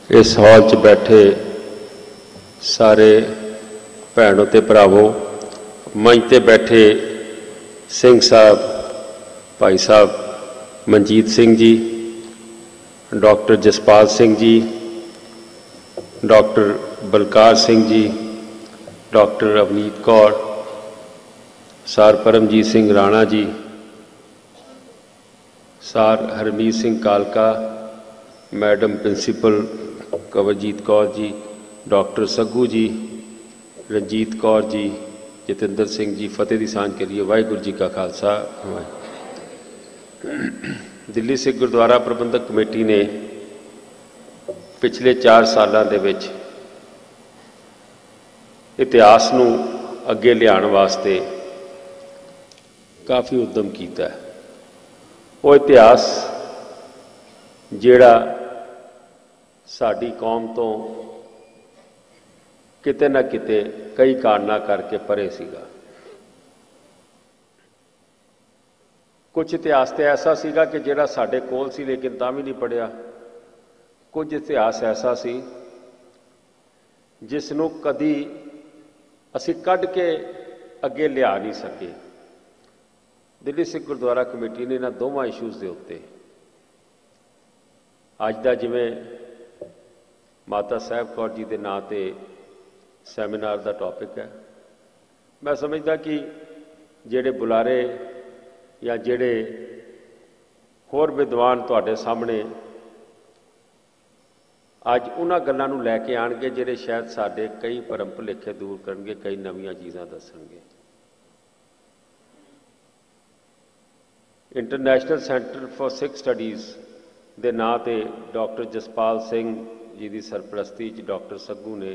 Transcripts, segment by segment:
इस हॉल च बैठे सारे भैनों ते भरावों, मंच ते बैठे सिंह साहब, भाई साहब Manjeet Singh ji, doctor Jaspal Singh ji, doctor Balkar Singh ji, doctor Avneet Kaur, सार परमजीत सिंह राणा जी, सार हरमीत सिंह कालका, madam principal Kanwarjeet Kaur ji, doctor Saggu जी, रंजीत कौर जी, जतिंदर सिंह जी, फतेह दी सांझ करिए। वाहिगुरू जी का खालसा। दिल्ली सिख गुरुद्वारा प्रबंधक कमेटी ने पिछले 4 सालों के विच इतिहास नूं अगे लियाण वास्ते काफ़ी उद्यम किया है। वो इतिहास जिहड़ा साडी कौम तो किते ना किते कई कारणों करके परे सीगा। कुछ इतिहास तो ऐसा सीगा कि जिहड़ा साडे कोल सी लेकिन तां भी नहीं पढ़िया। कुछ इतिहास ऐसा सी जिस नूं कदी असीं कढ के अगे लिया नहीं सके। दिल्ली सिख गुरुद्वारा कमेटी ने इन्हां दोवां इशूज़ दे उत्ते अज दा जिवें माता साहब कौर जी के नाँ ते सैमीनार का टॉपिक है, मैं समझदा कि जिहड़े बुलारे या जिहड़े होर विद्वान तुहाडे सामने अज उन्हां गल्लां नूं लैके आउणगे जिहड़े शायद साडे कई भरम भुलेखे दूर करनगे, कई नवीं चीज़ां दसणगे। International Centre for Sikh Studies के नाँ ते डॉक्टर जसपाल सिंह जी की सरप्रस्ती डॉक्टर सग्गू ने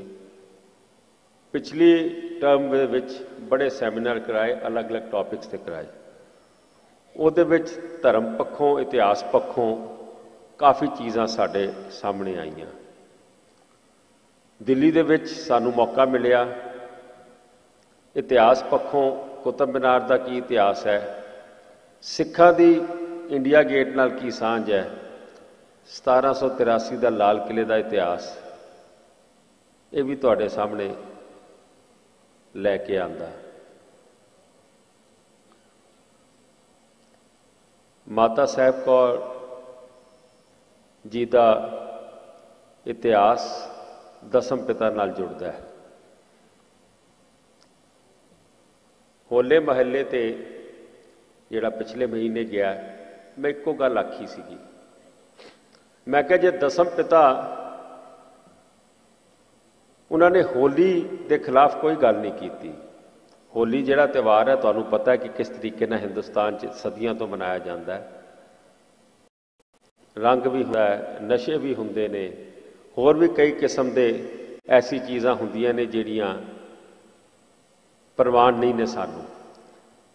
पिछली टर्म विच बड़े सैमीनार कराए, अलग अलग टॉपिक्स ते कराए। उहदे विच धर्म पक्षों, इतिहास पक्षों काफ़ी चीज़ां साडे सामने आईयां। दिल्ली दे विच सानू मौका मिलिया इतिहास पक्षों कुतुब मीनार का की इतिहास है, सिखां दी इंडिया गेट नाल की सांझ है, 1783 का लाल किले का इतिहास, ये भी तुहाडे सामने लैके आंदा। माता साहब कौर जी का इतिहास दसम पिता नाल जुड़दा है। होले महल्ले ते जिहड़ा पिछले महीने गया, मैं एको गल आखी सीगी, मैं कहा जे दसम पिता उन्होंने होली के खिलाफ कोई गल नहीं की। होली जिहड़ा त्यौहार है तुहानूं पता है कि किस तरीके नाल हिंदुस्तान च सदियों तो मनाया जाता है। रंग भी हुंदा है, नशे भी हुंदे ने, होर भी कई किस्म के ऐसी चीज़ां हुंदियां ने जिहड़ियां प्रवान नहीं ने सानूं,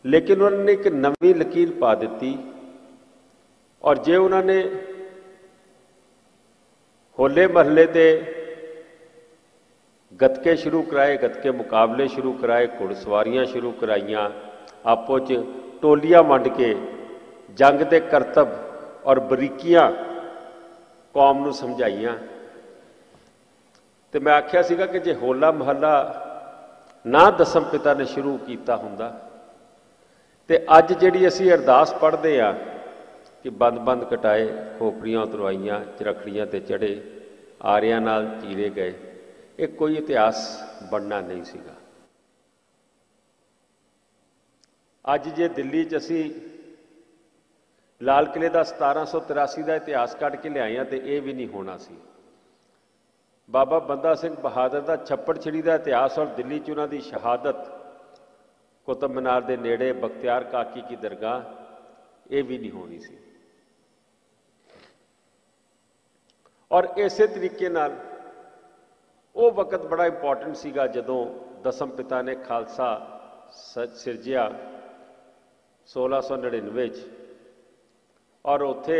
लेकिन उन्होंने एक नवीं लकीर पा दी। और जे उन्होंने होले महल्ले ते गतके शुरू कराए, गतके मुकाबले शुरू कराए, घुड़सवारियां शुरू कराइयां, आपो च टोलियां वंड के जंग के करतब और बरीकियां कौम नूं समझाइयां। तो मैं आख्या सीगा कि जे होला महल्ला ना दसम पिता ने शुरू किया हुंदा ते अज जिहड़ी असीं अरदास पढ़दे आ कि बंद बंद कटाए, खोपड़ियां उतरवाइयां, चरखड़ियां ते चढ़े, आरियां नाल चीरे गए, ये कोई इतिहास बनना नहीं सीगा। अज जे दिल्ली च असीं लाल किले का 1783 का इतिहास कढ़ के लिआए तो यह भी नहीं होना सी। बाबा बंदा सिंह बहादुर का छप्पड़ छिड़ी का इतिहास और दिल्ली च उन्हां दी शहादत, कुतुब मीनार के नेड़े बख्तियार काकी की दरगाह, ये भी नहीं होनी सी। और इस तरीके नाल वो वक्त बड़ा इंपॉर्टेंट सीगा जदों दसम पिता ने खालसा सिरजिया 1699 और उत्थे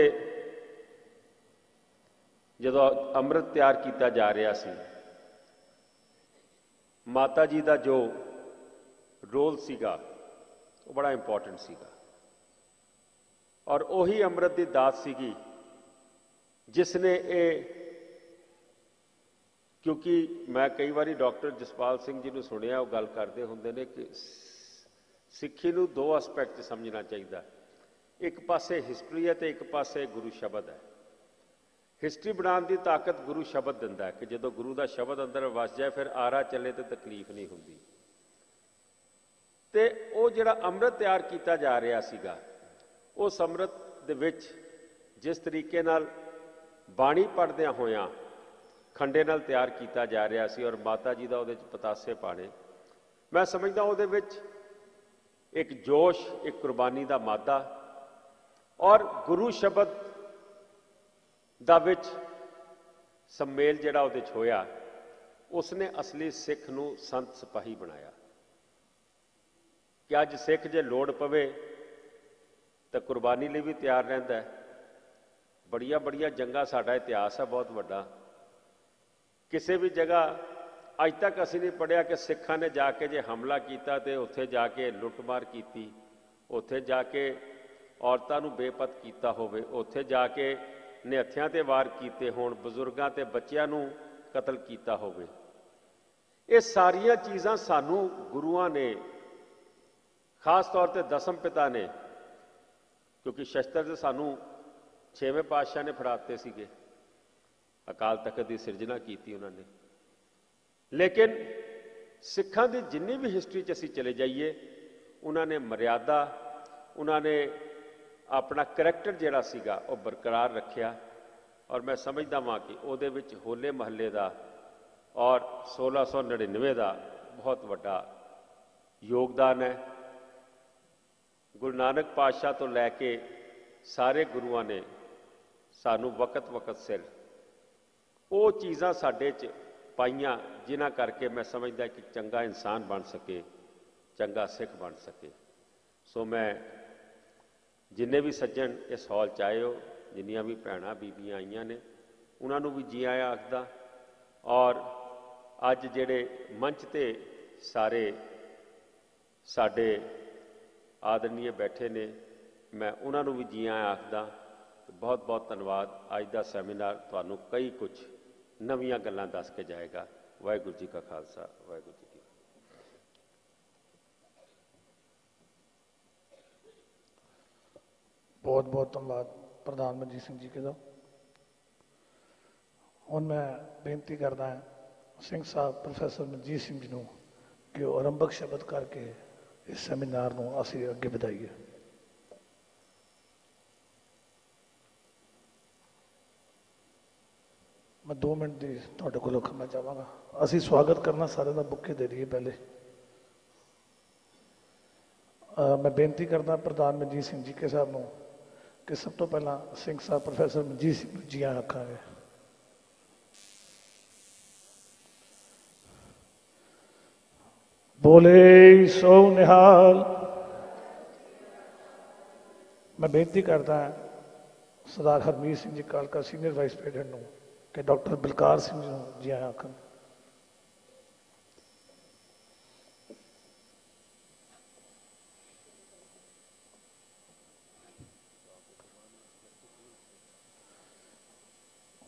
जदों अमृत तैयार किया जा रहा सी, माता जी का जो रोल सीगा वो बड़ा इंपॉर्टेंट सीगा। और उही अमृत की दात सीगी जिसने ये क्योंकि मैं कई बार डॉक्टर जसपाल सिंह जी ने सुनिया वो गल करते होंगे ने कि सिक्खी नूं दो एस्पैक्ट समझना चाहिए। एक पासे हिस्टरी है तो एक पासे गुरु शब्द है। हिस्टरी बनाने की ताकत गुरु शब्द दिंदा है कि जो गुरु का शब्द अंदर वस जाए फिर आरा चले तो तकलीफ नहीं होंदी। तो वो जिहड़ा अमृत तैयार किया जा रहा सीगा उस अमृत दे विच जिस तरीके नाल बाणी पढ़दियां होयां खंडे नाल तैयार किया जा रहा सी और माता जी का उहदे च पतासे पाने, मैं समझदा उहदे विच एक जोश, एक कुर्बानी का मादा और गुरु शब्द दा विच सम्मेल जिहड़ा उहदे च होया उसने असली सिख नूं संत सिपाही बनाया कि अज सिख जे लोड़ पवे तो कुर्बानी लिए भी तैयार रहिंदा है। बड़िया बड़िया जंगा साडा इतिहास है बहुत वड्डा। किसी भी जगह अज तक असीं नहीं पढ़िया कि सिखां ने जाके जे हमला किया तो उत्थे जाके लुटमार की, उत्थे जाके औरतां नूं बेपत किया होवे, उत्थे जाके निहत्थियां ते वार कीते होण, बजुर्गां ते बच्चियां नूं कतल किया होवे। ये सारियां चीज़ां सानूं गुरुआं ने खास तौर पर दसम पिता ने, क्योंकि शस्त्र तो सानू छेवें पातशाह ने फड़ाते सीगे, अकाल तख्त की सिरजना की उन्होंने। लेकिन सिखां की जिन्नी भी हिस्टरी च असीं चले जाइए उन्होंने मर्यादा, उन्होंने अपना करैक्टर जिहड़ा सीगा वो बरकरार रखिया। और मैं समझदा वां कि उहदे विच होले महल्ले का और 1699 का बहुत वड्डा योगदान है। गुरु नानक पातशाह तो लैके सारे गुरुआं ने सानू वक्त वक्त सिर वो चीज़ां साडे च पाईयां जिन्हां करके मैं समझदा कि चंगा इंसान बन सके, चंगा सिख बन सके। सो मैं जिन्ने भी सज्जन इस हॉल च आए हो, जिन्नियां भी भैणां बीबियां आईयां ने उन्होंने भी जी आया आखदा। और अज जिहड़े मंच ते सारे साडे आदरणीय बैठे ने मैं उन्होंने भी जी आया आखदा। बहुत बहुत धन्यवाद। अज का सैमीनार तुहानूं कई कुछ नवीं गल्लां दस के जाएगा। वाहिगुरू जी का खालसा, वाहिगुरू जी की। बहुत बहुत धन्यवाद प्रधान मनजीत सिंह जी के दा। हुण मैं बेनती करदा सिंह साहब प्रोफैसर मनजीत सिंह जी नूं कि वो आरंभक शब्द करके इस सैमीनार नूं असीं अगे वधाईए। मैं 2 मिनट की तुहाडे कोलों खिमा चाहांगा। असीं स्वागत करना सारे का बुके दे दईए। पहले मैं बेनती करदा प्रधान मनजीत सिंह जी के साहब नूं कि सब तो पहला सिंह साहब प्रोफैसर मनजीत सिंह नूं जी आया आखांगे। बोले सो निहाल। मैं बेनती करदा सरदार हरमीत सिंह जी कालका सीनियर वाइस प्रेसिडेंट नूं कि डॉक्टर बलकार सिंह जी नूं जी आया आखन।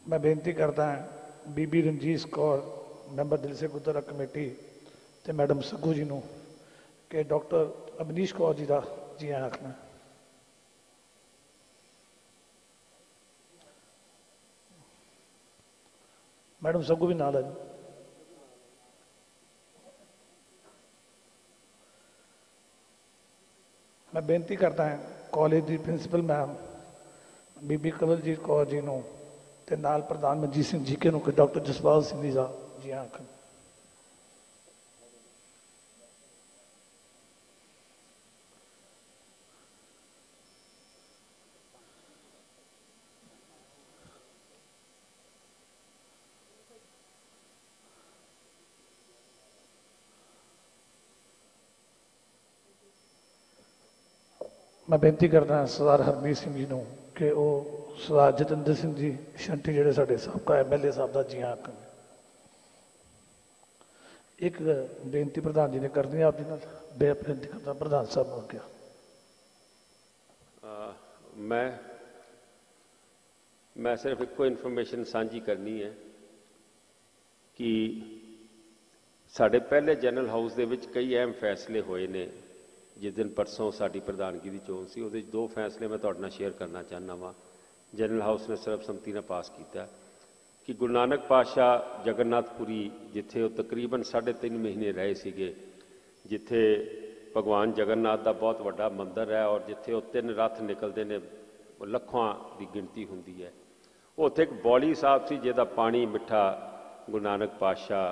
मैं बेनती करदा बीबी रंजीत कौर मैंबर दिल से गुरुद्वारा कमेटी ते मैडम सग्गू जी नूं कि डॉक्टर अवनीश कौर जी का जी आया आखना। मैडम सग्गू भी नाल है। मैं बेनती करता कॉलेज की प्रिंसीपल मैम बीबी कवलजीत कौर जी नूं ते नाल प्रधान मनजीत सिंह जी के नूं कि डॉक्टर जसपाल सिंह जी का जी आया आखन। मैं बेनती करदा सरदार हरमीत सिंह जी नूं कि वो सरदार जतिंदर सिंह जी शंटी जिहड़े साडे साबका MLA साहब का जी आखन। एक बेनती प्रधान जी ने करनी है आप जी नाल बेनती करदा प्रधान साहब नूं क्या मैं सिर्फ एको इन्फॉर्मेशन साझी करनी है कि साढ़े पहले जनरल हाउस दे विच कई अहम फैसले होए ने। जिस दिन परसों साड़ी प्रधानगी की चोन सी उहदे दो फैसले मैं तुहाडे नाल शेयर करना चाहना वा। जनरल हाउस ने सर्बसम्मति नाल पास किया कि गुरु नानक पातशाह जगन्नाथपुरी जिथे तकरीबन 3.5 महीने रहे सीगे, जिथे भगवान जगन्नाथ का बहुत वड्डा मंदिर है और जिथे वो 3 रथ निकलते हैं, लखों की गिनती होंदी है, उत्थे एक बौली साहब सी जिहदा पानी मिठा गुरु नानक पातशाह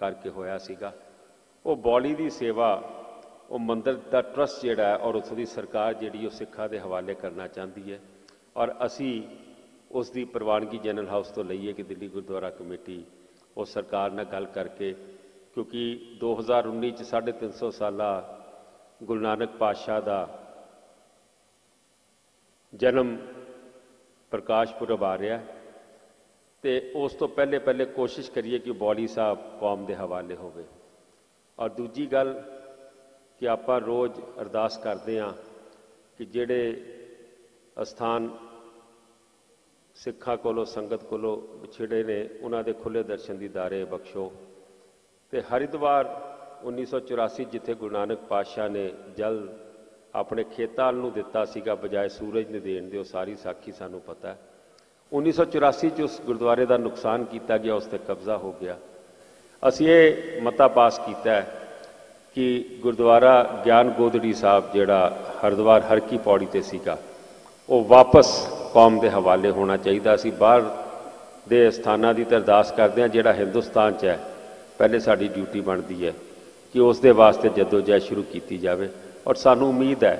करके होया सीगा। वो बौली की सेवा वो मंदिर का ट्रस्ट जिहड़ा है और उत्थों की सरकार जिहड़ी सिखां दे हवाले करना चाहती है और असी उसकी प्रवानगी जनरल हाउस तो लईए कि दिल्ली गुरुद्वारा कमेटी उस सरकार नाल गल करके, क्योंकि 2019 350 साला गुरु नानक पातशाह का जन्म प्रकाश पुरब आ रहा है, तो उस तो पहले पहले कोशिश करिए कि बौली साहब कौम के हवाले होवे। और दूजी गल कि आप रोज़ अरदास करते हैं कि जेड़े अस्थान सिखा कोलों संगत कोलों विछड़े ने उन्हों के खुले दर्शन की दारे बख्शो। तो हरिद्वार 1984 जिथे गुरु नानक पातशाह ने जल अपने खेतां नूं दिता सीगा बजाय सूरज ने देण दे, सारी साखी सानू पता है। 1984 उस गुरुद्वारे का नुकसान किया गया, उस पर कब्जा हो गया। असी ये मता पास किया है कि गुरुद्वारा ज्ञान गोदड़ी साहब जिहड़ा हरिद्वार हर की पौड़ी ते सीगा वो वापस कौम के हवाले होना चाहिए। असी बाहर दे स्थानां दी ते अरदास करते हैं, जिहड़ा हिंदुस्तान च है पहले साड़ी ड्यूटी बनती है कि उस दे वास्ते जदोजहद शुरू की जाए। और सानू उम्मीद है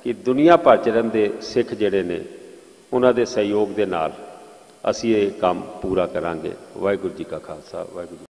कि दुनिया भर च रहिंदे सिख जिहड़े ने उन्हां दे सहयोग दे नाल असी ये काम पूरा करांगे। वाहिगुरू जी का खालसा, वाहिगुरू।